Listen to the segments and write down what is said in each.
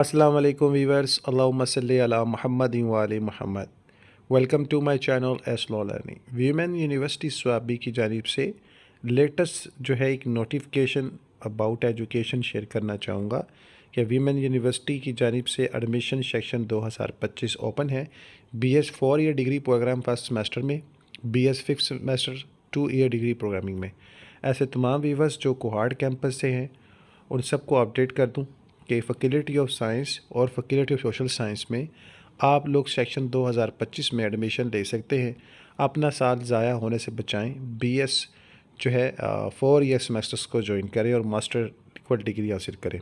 अस्सलाम वालेकुम वीवर्स, अल्लाहुम्मा सल्ली अला मुहम्मदिन व आले मुहम्मद। वेलकम टू माय चैनल एस्लो लर्निंग। वीमेन यूनिवर्सिटी स्वाबी की जानिब से लेटेस्ट जो है एक नोटिफिकेशन अबाउट एजुकेशन शेयर करना चाहूँगा कि वीमेन यूनिवर्सिटी की जानिब से एडमिशन सेक्शन 2025 ओपन है। BS 4 year degree program first semester में, BS 5th semester 2 year degree programming में। ऐसे तमाम वीवर्स जो कोहार्ड कैंपस से हैं उन सबको अपडेट कर दूं कि फैकल्टी ऑफ साइंस और फैकल्टी ऑफ सोशल साइंस में आप लोग सेक्शन 2025 में एडमिशन ले सकते हैं। अपना साल ज़ाया होने से बचाएं। BS जो है 4 ईयर सेमेस्टर्स को ज्वाइन करें और मास्टर इक्वल डिग्री हासिल करें।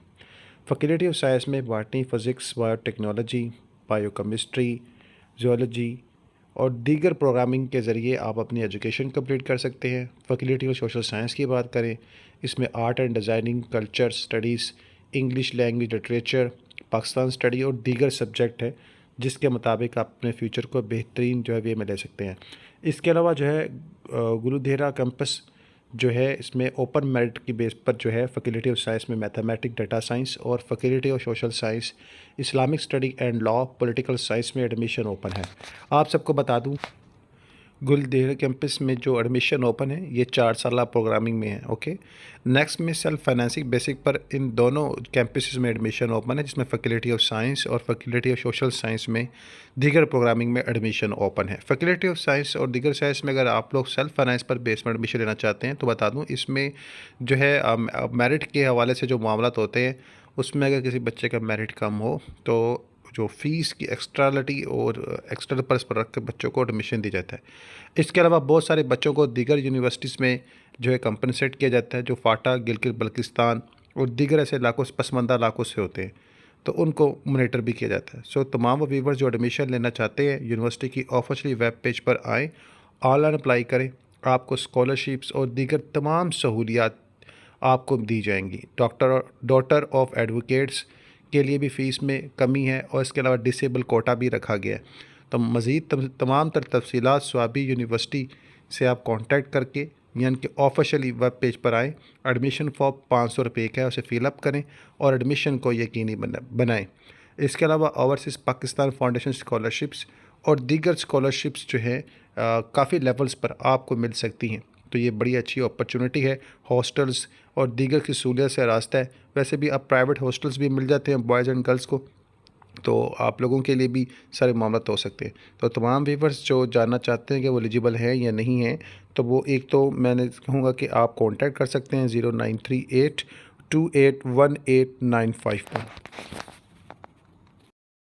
फैकल्टी ऑफ साइंस में botany, physics, biotechnology, biochemistry, zoology और दीगर प्रोग्रामिंग के ज़रिए आप अपनी एजुकेशन कंप्लीट कर सकते हैं। फैकल्टी ऑफ सोशल साइंस की बात करें, इसमें art and designing, culture studies, English language literature, Pakistan study और दीगर सब्जेक्ट है जिसके मुताबिक आप अपने फ्यूचर को बेहतरीन जो है वे में ले सकते हैं। इसके अलावा जो है गुरुदेरा कैंपस जो है इसमें ओपन मेरिट की बेस पर जो है फैकल्टी ऑफ साइंस में मैथमेटिक्स, डाटा साइंस और faculty of social science, Islamic study and law, political science में एडमिशन ओपन है। आप सबको बता दूं गुलदेहरा कैंपस में जो एडमिशन ओपन है ये 4 साल प्रोग्रामिंग में है। ओके, नेक्स्ट में सेल्फ फाइनेंसिंग बेसिक पर इन दोनों कैंपसेस में एडमिशन ओपन है, जिसमें फैकल्टी ऑफ साइंस और फैकल्टी ऑफ सोशल साइंस में दीगर प्रोग्रामिंग में एडमिशन ओपन है। फैकल्टी ऑफ साइंस और दीगर साइंस में अगर आप लोग सेल्फ फाइनेंस पर बेस में एडमिशन लेना चाहते हैं तो बता दूँ इसमें जो है मेरिट के हवाले से जो मामला होते हैं उसमें अगर किसी बच्चे का मेरिट कम हो तो जो फ़ीस की एक्स्ट्रालिटी और एक्स्ट्रा पर्स पर रख कर बच्चों को एडमिशन दी जाता है। इसके अलावा बहुत सारे बच्चों को दीगर यूनिवर्सिटीज़ में जो है कंपनसेट किया जाता है, जो फाटा, गिलगित बल्किस्तान और दीगर ऐसे इलाकों से, पसमानदा इलाकों से होते हैं, तो उनको मॉनिटर भी किया जाता है। सो तमाम व्यूवर्स जो एडमिशन लेना चाहते हैं यूनिवर्सिटी की ऑफिशियली वेब पेज पर आएँ, ऑनलाइन अप्लाई करें। आपको स्कॉलरशिप्स और दीगर तमाम सहूलियात आपको दी जाएंगी। डॉटर ऑफ एडवोकेट्स के लिए भी फ़ीस में कमी है और इसके अलावा डिसेबल कोटा भी रखा गया है। तो मज़ीद तमाम तर तफसीलात स्वाबी यूनिवर्सिटी से आप कांटेक्ट करके यानी कि ऑफिशियली वेब पेज पर आएँ। एडमिशन फॉर्म 500 रुपये का है, उसे फ़िलअप करें और एडमिशन को यकीनी बनाएँ। इसके अलावा ओवरसीज़ पाकिस्तान फाउंडेशन स्कॉलरशिप्स और दीगर स्कॉलरशिप्स जो हैं काफ़ी लेवल्स पर आपको मिल सकती हैं। तो ये बड़ी अच्छी अपॉर्चुनिटी है। हॉस्टल्स और दीगर की सहूलियत से रास्ता है। वैसे भी अब प्राइवेट हॉस्टल्स भी मिल जाते हैं बॉयज़ एंड गर्ल्स को, तो आप लोगों के लिए भी सारे मामला हो सकते हैं। तो तमाम व्यूवर्स जो जानना चाहते हैं कि वो एलिजिबल हैं या नहीं हैं, तो वो एक तो मैंने कहूँगा कि आप कॉन्टैक्ट कर सकते हैं 0938281895 पर।